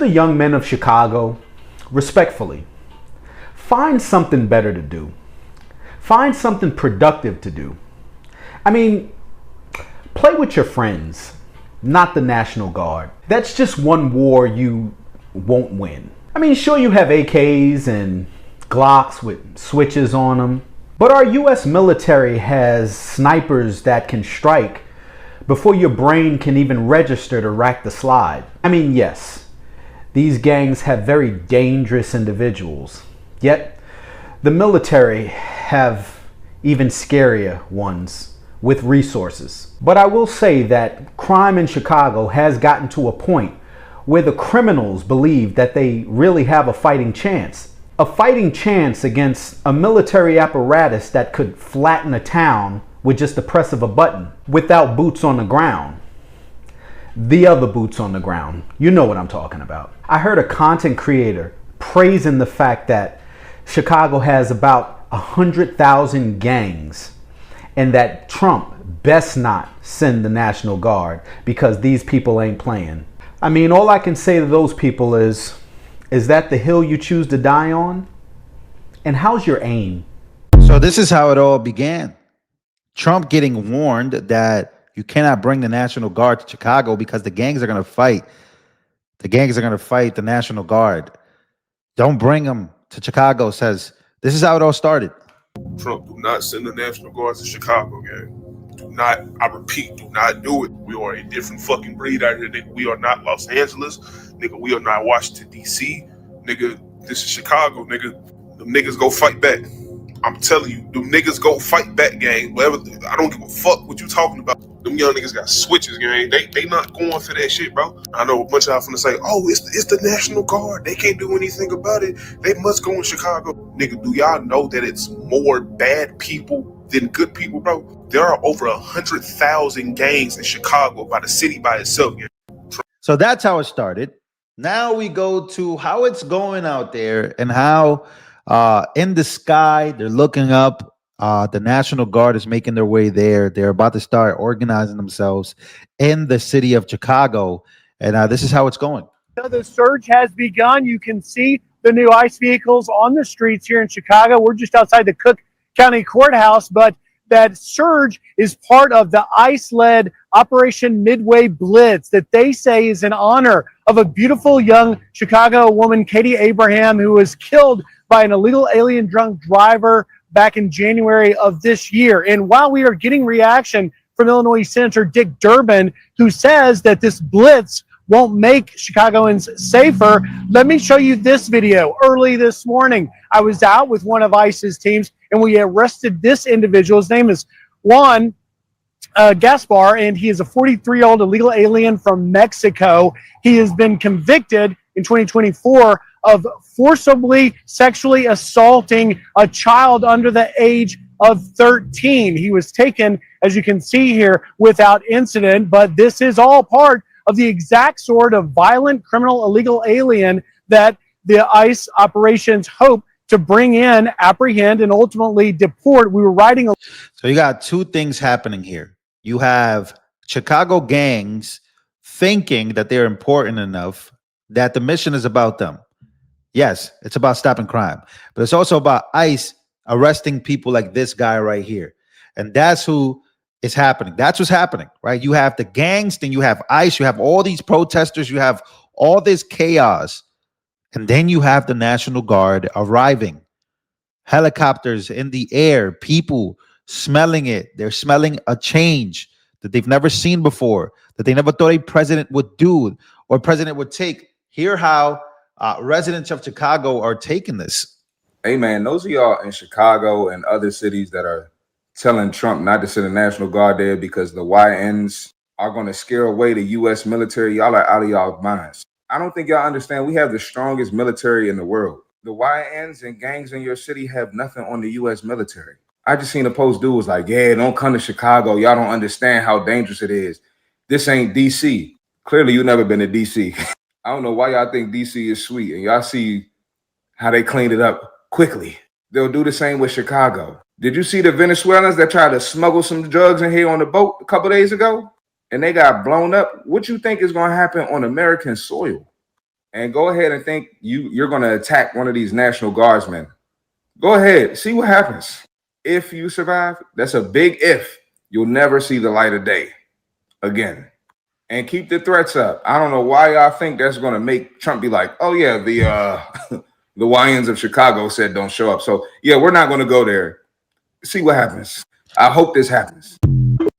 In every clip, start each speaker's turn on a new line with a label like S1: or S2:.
S1: the young men of Chicago, respectfully, find something better to do. Find something productive to do. I mean, play with your friends, not the National Guard. That's just one war you won't win. I mean, sure, you have AKs and Glocks with switches on them, but our US military has snipers that can strike before your brain can even register to rack the slide. I mean, yes, these gangs have very dangerous individuals, yet the military have even scarier ones with resources. But I will say that crime in Chicago has gotten to a point where the criminals believe that they really have a fighting chance. A fighting chance against a military apparatus that could flatten a town with just the press of a button without boots on the ground. The other boots on the ground. You know what I'm talking about. I heard a content creator praising the fact that Chicago has about 100,000 gangs and that Trump best not send the National Guard because these people ain't playing. I mean, all I can say to those people is that the hill you choose to die on? And how's your aim?
S2: So this is how it all began. Trump getting warned that you cannot bring the National Guard to Chicago because the gangs are going to fight. The gangs are going to fight the National Guard. Don't bring them to Chicago, says. This is how it all started.
S3: Trump, do not send the National Guard to Chicago, gang. Do not, I repeat, do not do it. We are a different fucking breed out here, nigga. We are not Los Angeles, nigga. We are not Washington, D.C., nigga. This is Chicago, nigga. Them niggas go fight back. I'm telling you, them niggas go fight back, gang. Whatever, I don't give a fuck what you talking about. Them young niggas got switches, gang. They not going for that shit, bro. I know a bunch of y'all finna say, oh, it's the National Guard. They can't do anything about it. They must go in Chicago. Nigga, do y'all know that it's more bad people than good people, bro? There are over 100,000 gangs in Chicago by the city by itself, gang.
S2: So that's how it started. Now we go to how it's going out there and how in the sky they're looking up. The National Guard is making their way there. They're about to start organizing themselves in the city of Chicago. And this is how it's going.
S4: So the surge has begun. You can see the new ICE vehicles on the streets here in Chicago. We're just outside the Cook County Courthouse, but that surge is part of the ICE-led Operation Midway Blitz that they say is in honor of a beautiful young Chicago woman, Katie Abraham, who was killed by an illegal alien drunk driver back in January of this year. And while we are getting reaction from Illinois Senator Dick Durbin, who says that this blitz won't make Chicagoans safer, let me show you this video. Early this morning, I was out with one of ICE's teams, and we arrested this individual. His name is Juan Gaspar, and he is a 43-year-old illegal alien from Mexico. He has been convicted in 2024 of forcibly sexually assaulting a child under the age of 13. He was taken, as you can see here, without incident, but this is all part of the exact sort of violent criminal illegal alien that the ICE operations hope to bring in, apprehend, and ultimately deport. We were writing.
S2: So you got two things happening here. You have Chicago gangs thinking that they're important enough that the mission is about them. Yes, it's about stopping crime, but it's also about ICE arresting people like this guy right here. And that's who is happening. That's what's happening, right? You have the gangs, then you have ICE, you have all these protesters, you have all this chaos. And then you have the National Guard arriving. Helicopters in the air, people smelling it. They're smelling a change that they've never seen before, that they never thought a president would do or president would take. Hear how residents of Chicago are taking this.
S5: Hey, man, those of y'all in Chicago and other cities that are telling Trump not to send the National Guard there because the YNs are going to scare away the U.S. military, y'all are out of y'all minds. I don't think y'all understand we have the strongest military in the world. The YNs and gangs in your city have nothing on the U.S. military. I just seen a post dude was like, yeah, don't come to Chicago. Y'all don't understand how dangerous it is. This ain't D.C. Clearly, you've never been to D.C. I don't know why y'all think D.C. is sweet, and y'all see how they cleaned it up quickly. They'll do the same with Chicago. Did you see the Venezuelans that tried to smuggle some drugs in here on the boat a couple days ago? And they got blown up? What you think is going to happen on American soil? and go ahead and think you're going to attack one of these National Guardsmen. Go ahead, see what happens. If you survive, that's a big if. You'll never see the light of day again. And keep the threats up. I don't know why y'all think that's going to make Trump be like, oh yeah, the YNs of Chicago said don't show up. So yeah, we're not going to go there. See what happens. I hope this happens.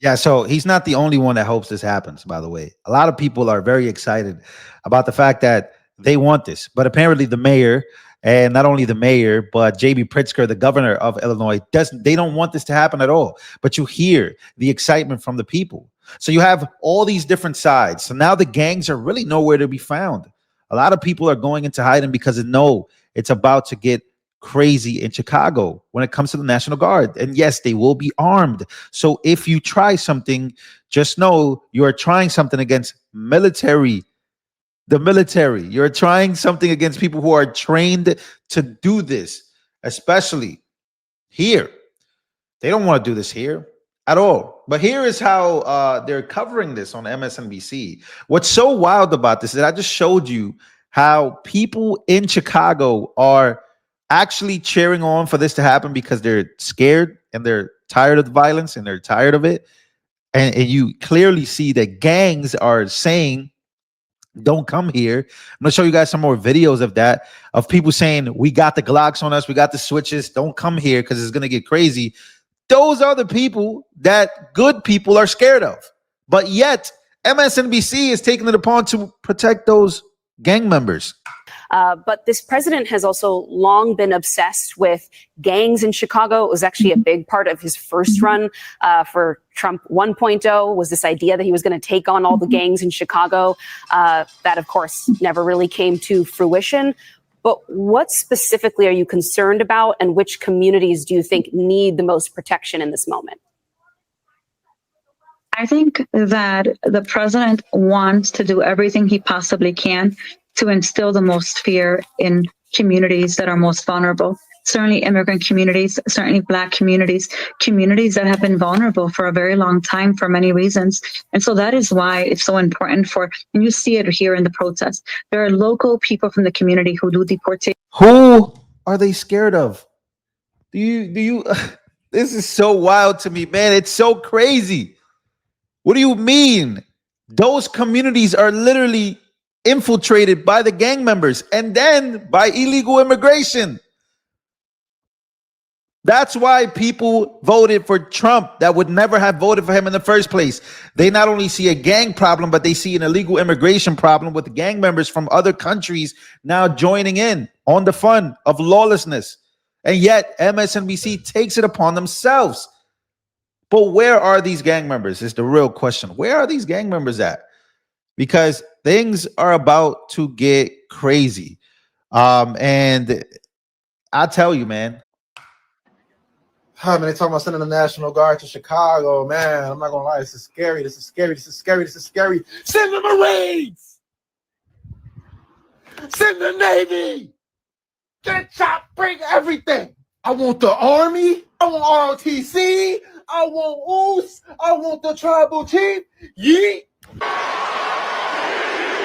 S2: Yeah, so he's not the only one that hopes this happens, by the way. A lot of people are very excited about the fact that they want this. But apparently the mayor, and not only the mayor, but J.B. Pritzker, the governor of Illinois, they don't want this to happen at all. But you hear the excitement from the people. So you have all these different sides. So now the gangs are really nowhere to be found. A lot of people are going into hiding because they know it's about to get crazy in Chicago when it comes to the National Guard. And yes, they will be armed. So if you try something, just know you are trying something against the military. You're trying something against people who are trained to do this, especially here. They don't want to do this here at all. But here is how they're covering this on MSNBC. What's so wild about this is that I just showed you how people in Chicago are actually cheering on for this to happen because they're scared and they're tired of the violence and they're tired of it. And you clearly see that gangs are saying, don't come here. I'm going to show you guys some more videos of that, of people saying, we got the Glocks on us, we got the switches, don't come here because it's going to get crazy. Those are the people that good people are scared of. But yet, MSNBC is taking it upon to protect those gang members.
S6: But this president has also long been obsessed with gangs in Chicago. It was actually a big part of his first run for Trump 1.0 was this idea that he was going to take on all the gangs in Chicago. That, of course, never really came to fruition. But what specifically are you concerned about, and which communities do you think need the most protection in this moment?
S7: I think that the president wants to do everything he possibly can to instill the most fear in communities that are most vulnerable. Certainly immigrant communities, certainly Black communities, communities that have been vulnerable for a very long time for many reasons. And so that is why it's so important and you see it here in the protests. There are local people from the community who do deportation.
S2: Who are they scared of? Do you this is so wild to me, man. It's so crazy. What do you mean? Those communities are literally infiltrated by the gang members and then by illegal immigration. That's why people voted for Trump that would never have voted for him in the first place. They not only see a gang problem, but they see an illegal immigration problem with gang members from other countries now joining in on the fun of lawlessness. And yet MSNBC takes it upon themselves. But where are these gang members is the real question. Where are these gang members at? Because things are about to get crazy. And I tell you, man.
S8: Man, they talking about sending the National Guard to Chicago, man. I'm not gonna lie, this is scary. This is scary. This is scary. This is scary. Send the Marines. Send the Navy. Get chop, bring everything. I want the Army. I want ROTC. I want OOS. I want the tribal chief. Yeet.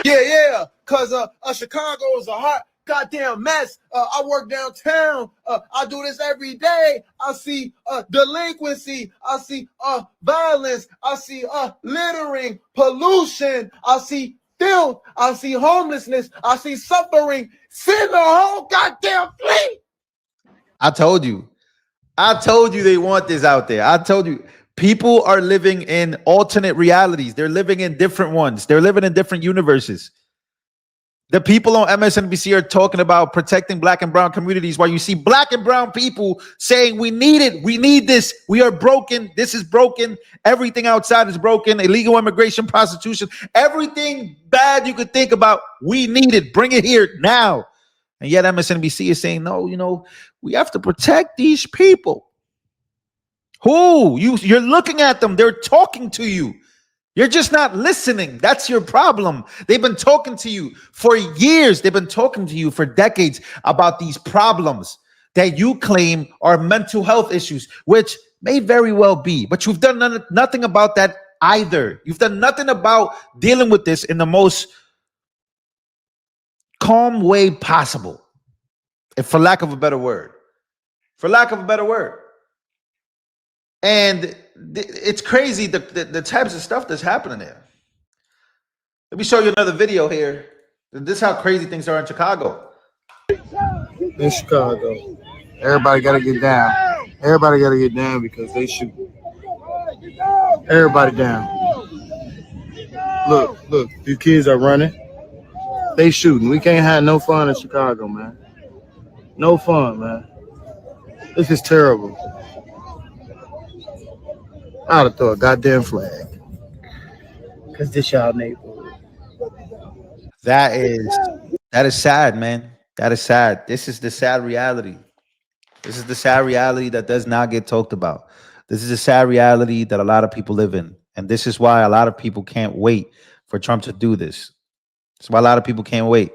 S8: Yeah, cause Chicago is a hot goddamn mess. I work downtown. I do this every day. I see delinquency. I see violence. I see littering, pollution. I see filth. I see homelessness. I see suffering. Send the whole goddamn fleet.
S2: I told you they want this out there. I told you. People are living in alternate realities. They're living in different ones. They're living in different universes. The people on MSNBC are talking about protecting Black and brown communities while you see Black and brown people saying, we need it. We need this. We are broken. This is broken. Everything outside is broken. Illegal immigration, prostitution, everything bad you could think about. We need it. Bring it here now. And yet MSNBC is saying, no, we have to protect these people. Who? You're looking at them. They're talking to you. You're just not listening. That's your problem. They've been talking to you for years. They've been talking to you for decades about these problems that you claim are mental health issues, which may very well be, but you've done nothing about that either. You've done nothing about dealing with this in the most calm way possible, if for lack of a better word. And it's crazy the types of stuff that's happening there. Let me show you another video here. This is how crazy things are in Chicago.
S8: In Chicago, everybody got to get down. Everybody got to get down because they shoot. Everybody down. Look, these kids are running. They shooting. We can't have no fun in Chicago, man. No fun, man. This is terrible. I ought to throw a goddamn flag. Because this y'all neighborhood.
S2: That is sad, man. That is sad. This is the sad reality. This is the sad reality that does not get talked about. This is a sad reality that a lot of people live in. And this is why a lot of people can't wait for Trump to do this. That's why a lot of people can't wait.